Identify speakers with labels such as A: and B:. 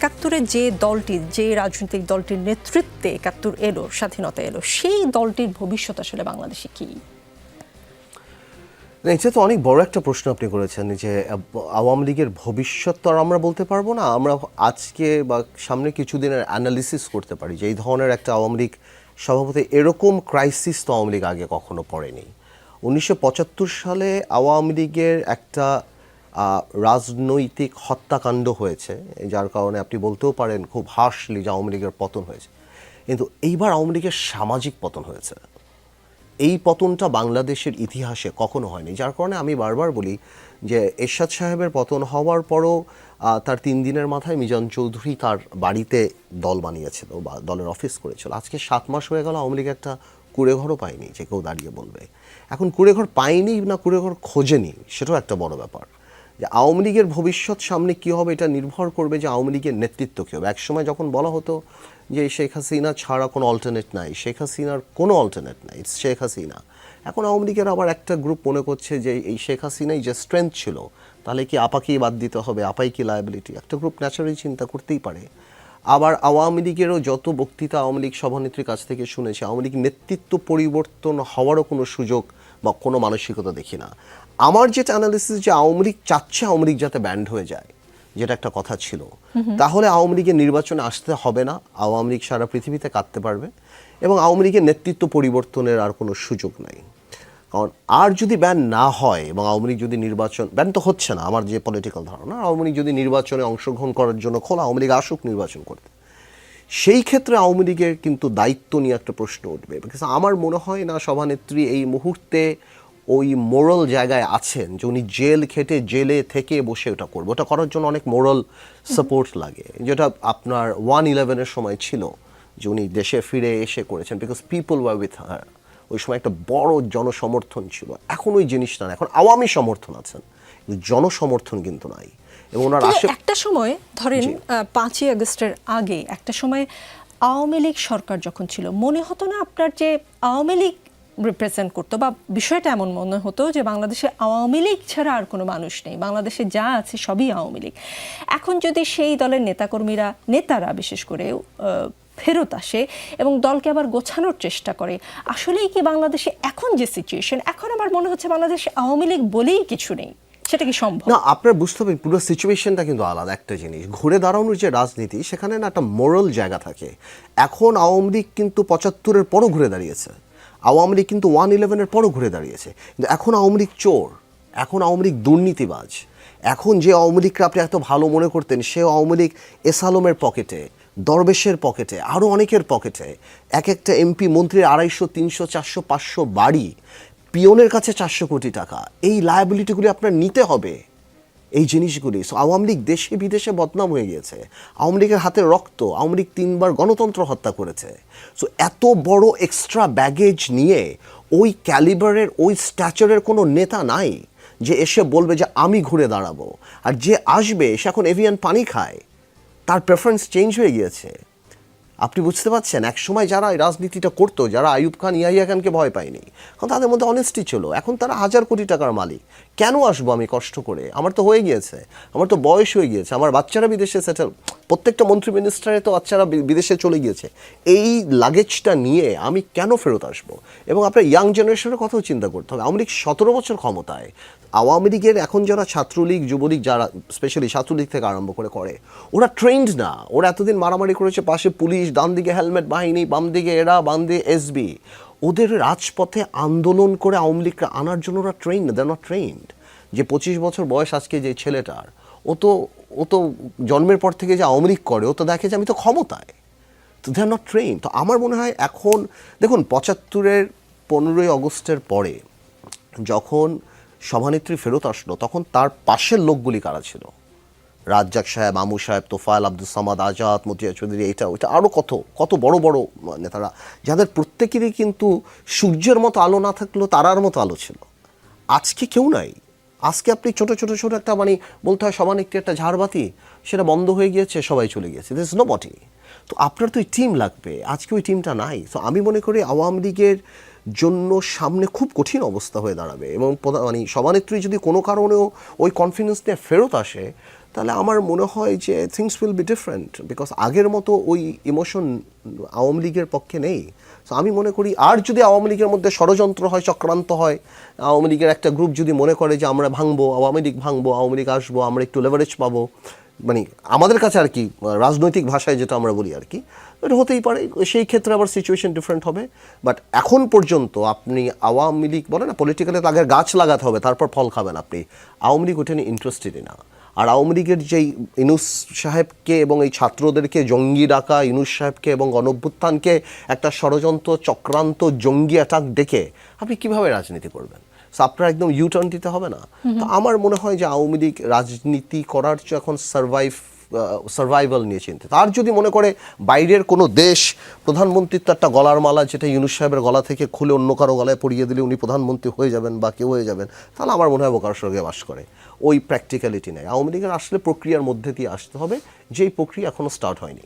A: একাত্তরে যে দলটি, যে রাজনৈতিক দলটির নেতৃত্বে একাত্তর এলো, স্বাধীনতা এলো, সেই দলটির ভবিষ্যৎ আসলে বাংলাদেশে কি?
B: এটা তো অনেক বড় একটা প্রশ্ন আপনি করেছেন যে আওয়ামী লীগের ভবিষ্যৎ তো আর আমরা বলতে পারবো না। আমরা আজকে বা সামনে কিছুদিনের অ্যানালিসিস করতে পারি যে এই ধরনের একটা আওয়ামী লীগ স্বভাবত এরকম ক্রাইসিস তো আওয়ামী লীগ আগে কখনো পড়েনি। 1975 সালে আওয়ামী লীগের একটা রাজনৈতিক হত্যাকাণ্ড হয়েছে, যার কারণে আপনি বলতেও পারেন খুব হার্শলি যে আওয়ামী লীগের পতন হয়েছে। কিন্তু এইবার আওয়ামী লীগের সামাজিক পতন হয়েছে। এই পতনটা বাংলাদেশের ইতিহাসে কখনো হয়নি, যার কারণে আমি বারবার বলি যে এরশাদ সাহেবের পতন হওয়ার পরও তার 3 দিনের মাথায় মিজান চৌধুরী তার বাড়িতে দল বানিয়েছিল বা দলের অফিস করেছিল। আজকে 7 মাস হয়ে গেল আওয়ামী লীগ একটা কুড়েঘরও পায়নি যে কেউ দাঁড়িয়ে বলবে। এখন কুড়েঘর পায়নি না কুড়েঘর খোঁজেনি, সেটাও একটা বড় ব্যাপার। যে আওয়ামী লীগের ভবিষ্যৎ সামনে কী হবে এটা নির্ভর করবে যে আওয়ামী লীগের নেতৃত্ব কী হবে। একসময় যখন বলা হতো যে শেখ হাসিনা ছাড়া কোনো অল্টারনেট নাই, শেখ হাসিনার কোনো অল্টারনেট নাই, ইটস শেখ হাসিনা। এখন আওয়ামী লীগের আবার একটা গ্রুপ মনে করছে যে এই শেখ হাসিনাই যে স্ট্রেংথ ছিল, তাহলে কি আপাকেই বাদ দিতে হবে, আপাই কি লায়াবিলিটি? একটা গ্রুপ ন্যাচারালি চিন্তা করতেই পারে। আবার আওয়ামী লীগেরও যত বক্তৃতা আওয়ামী লীগ সভানেত্রীর কাছ থেকে শুনেছি, আওয়ামী লীগ নেতৃত্ব পরিবর্তন হওয়ারও কোনো সুযোগ বা কোনো মানসিকতা দেখি না। আমার যেটা অ্যানালিসিস যে আওয়ামী লীগ চাচ্ছে আওয়ামী লীগ যাতে ব্যান্ড হয়ে যায়, যেটা একটা কথা ছিল, তাহলে আওয়ামী লীগের নির্বাচনে আসতে হবে না, আওয়ামী লীগ সারা পৃথিবীতে কাটতে পারবে এবং আওয়ামী লীগের নেতৃত্ব পরিবর্তনের আর কোনো সুযোগ নাই। কারণ আর যদি ব্যান না হয় এবং আওয়ামী লীগ যদি নির্বাচন, ব্যান তো হচ্ছে না আমার যে পলিটিক্যাল ধারণা, আওয়ামী লীগ যদি নির্বাচনে অংশগ্রহণ করার জন্য খোলা, আওয়ামী লীগ আসুক নির্বাচন করতে, সেই ক্ষেত্রে আওয়ামী লীগের কিন্তু দায়িত্ব নিয়ে একটা প্রশ্ন উঠবে। বিকজ আমার মনে হয় না সভানেত্রী এই মুহূর্তে ওই মোরাল জায়গায় আছেন যে উনি জেল খেটে জেলে থেকে বসে ওটা করবে। ওটা করার জন্য অনেক মোরাল সাপোর্ট লাগে, যেটা আপনার 1/11-এর সময় ছিল যে উনি দেশে ফিরে এসে করেছেন, because people were with her. ওই সময় একটা বড় জনসমর্থন ছিল। এখন ওই জিনিসটা না, এখন আওয়ামী সমর্থন আছেন, কিন্তু জনসমর্থন কিন্তু নাই। এবং ওনার
A: একটা সময় ধরেন 5ই আগস্টের আগে একটা সময় আওয়ামী লীগ সরকার যখন ছিল, মনে হতো না আপনার যে আওয়ামী লীগ রিপ্রেজেন্ট করতো, বা বিষয়টা এমন মনে হতো যে বাংলাদেশে আওয়ামী লীগ ছাড়া আর কোনো মানুষ নেই, বাংলাদেশে যা আছে সবই আওয়ামী লীগ। এখন যদি সেই দলের নেতারা বিশেষ করে ফেরত আসে এবং দলকে আবার গোছানোর চেষ্টা করে, আসলেই কি বাংলাদেশে এখন যে সিচুয়েশন, এখন আমার মনে হচ্ছে বাংলাদেশে আওয়ামী লীগ বলেই কিছু নেই, সেটা কি সম্ভব?
B: না, আপনার বুঝতে হবে পুরো সিচুয়েশনটা কিন্তু আলাদা একটা জিনিস। ঘুরে দাঁড়ানোর যে রাজনীতি, সেখানে না একটা মোরাল জায়গা থাকে। এখন আওয়ামী লীগ কিন্তু 75-এর পরও ঘুরে দাঁড়িয়েছে, আওয়ামী লীগ কিন্তু 1/11-এর পরও ঘুরে দাঁড়িয়েছে, কিন্তু এখন আওয়ামী লীগ চোর, এখন আওয়ামী লীগ দুর্নীতিবাজ। এখন যে আওয়ামী লীগকে আপনি এত ভালো মনে করতেন, সে আওয়ামী লীগ এস আলমের পকেটে, দরবেশের পকেটে, আরও অনেকের পকেটে। এক একটা এমপি মন্ত্রীর 250, 300, 400, 500 বাড়ি, পিয়নের কাছে 400 কোটি টাকা। এই লায়াবিলিটিগুলি আপনার নিতে হবে, এই জিনিসগুলি। সো আওয়ামী লীগ দেশে বিদেশে বদনাম হয়ে গিয়েছে, আওয়ামী লীগের হাতে রক্ত, আওয়ামী লীগ 3বার গণতন্ত্র হত্যা করেছে। সো এত বড় এক্সট্রা ব্যাগেজ নিয়ে ওই ক্যালিবারের, ওই স্ট্যাচারের কোনো নেতা নাই যে এসে বলবে যে আমি ঘুরে দাঁড়াবো। আর যে আসবে সে এখন এভিয়ান পানি খায়, তার প্রেফারেন্স চেঞ্জ হয়ে গিয়েছে। আপনি বুঝতে পারছেন, একসময় যারা এই রাজনীতিটা করতো, যারা আইয়ুব খান, ইয়াহিয়া খানকে ভয় পায়নি, কারণ তাদের মধ্যে অনেস্টি ছিল। এখন তারা 1000 কোটি টাকার মালিক। কেন আসবো আমি কষ্ট করে? আমার তো হয়ে গিয়েছে, আমার তো বয়স হয়ে গিয়েছে, আমার বাচ্চারা বিদেশে সেটেল, প্রত্যেকটা মন্ত্রী মিনিস্টারে তো বাচ্চারা বিদেশে চলে গিয়েছে। এই লাগেজটা নিয়ে আমি কেন ফেরত আসবো? এবং আপনার ইয়াং জেনারেশনের কথাও চিন্তা করতে হবে। আওয়ামী লীগ 17 বছর ক্ষমতায়। আওয়ামী লীগের এখন যারা ছাত্রলীগ, যুবলীগ, যারা স্পেশালি ছাত্রলীগ থেকে আরম্ভ করে ওরা ট্রেন্ড না। ওরা এতদিন মারামারি করেছে, পাশে পুলিশ, ডান দিকে হেলমেট বাহিনী, বাম দিকে এরা, বাম দিকে এসবি। ওদের রাজপথে আন্দোলন করে আওয়ামী লীগকে আনার জন্য ওরা trend, they are not trend. যে 25 বছর বয়স আজকে যে ছেলেটার, ও তো জন্মের পর থেকে যে আওয়ামী লীগ করে, ও তো দেখে যে আমি তো ক্ষমতায়, তো দে আর নট ট্রেন্ড। তো আমার মনে হয় এখন দেখুন 75-এর 15ই আগস্টের পরে যখন সভানেত্রী ফেরত আসলো, তখন তার পাশের লোকগুলি কারা ছিল? রাজ্জাক সাহেব, আমু সাহেব, তোফায়েল, আব্দুল সামাদ, আজাদ, মতিয়া চৌধুরী, এটা ওইটা আরও কত বড় বড় নেতারা, যাদের প্রত্যেকেরই কিন্তু সূর্যের মতো আলো না থাকলেও তারার মতো আলো ছিল। আজকে কেউ নাই। আজকে আপনি ছোট একটা বলতে হয় সভানেত্রী একটা ঝাড়বাতি, সেটা বন্ধ হয়ে গিয়েছে, সবাই চলে গিয়েছে, দিস নো বডি। তো আপনার তো ওই টিম লাগবে, আজকে ওই টিমটা নাই। তো আমি মনে করি আওয়ামী লীগের জন্য সামনে খুব কঠিন অবস্থা হয়ে দাঁড়াবে। এবং সভানেত্রী যদি কোনো কারণেও ওই কনফিডেন্স নিয়ে ফেরত আসে, তাহলে আমার মনে হয় যে things will be different, because আগের মতো ওই ইমোশন আওয়ামী লীগের পক্ষে নেই। সো আমি মনে করি আর যদি আওয়ামী লীগের মধ্যে ষড়যন্ত্র হয়, চক্রান্ত হয়, আওয়ামী লীগের একটা গ্রুপ যদি মনে করে যে আমরা ভাঙবো, আওয়ামী লীগ আসবো, আমরা একটু লেভারেজ পাবো, মানে আমাদের কাছে আর কি রাজনৈতিক ভাষায় যেটা আমরা বলি আর কি, এটা হতেই পারে। সেই ক্ষেত্রে আবার সিচুয়েশন ডিফারেন্ট হবে। বাট এখন পর্যন্ত আপনি আওয়ামী লীগ বলে না, পলিটিক্যালি তো আগে গাছ লাগাতে হবে তারপর ফল খাবেন আপনি, আওয়ামী লীগ ওটা নিয়ে ইন্টারেস্টেডই না। আর আওয়ামী লীগের যেই ইউনূস সাহেবকে এবং এই ছাত্রদেরকে জঙ্গি ডাকা, ইউনূস সাহেবকে এবং গণঅভ্যুত্থানকে একটা ষড়যন্ত্র, চক্রান্ত, জঙ্গি অ্যাটাক ডেকে আপনি কীভাবে রাজনীতি করবেন? সো আপনার একদম ইউটার্ন দিতে হবে না? তো আমার মনে হয় যে আওয়ামী লীগ রাজনীতি করার চেয়ে এখন সার্ভাইভাল নিয়ে চিন্তিত। আর যদি মনে করে বাইরের কোনো দেশ প্রধানমন্ত্রীর তো একটা গলার মালা, যেটা ইউনূস সাহেবের গলা থেকে খুলে অন্য কারো গলায় পরিয়ে দিলে উনি প্রধানমন্ত্রী হয়ে যাবেন বা কেউ হয়ে যাবেন, তাহলে আমার মনে হয় বোকার স্বর্গে বাস করে। ওই প্র্যাকটিক্যালিটি নেই। আওয়ামী লীগের আসলে প্রক্রিয়ার মধ্যে দিয়ে আসতে হবে, যেই প্রক্রিয়া এখনও স্টার্ট হয়নি।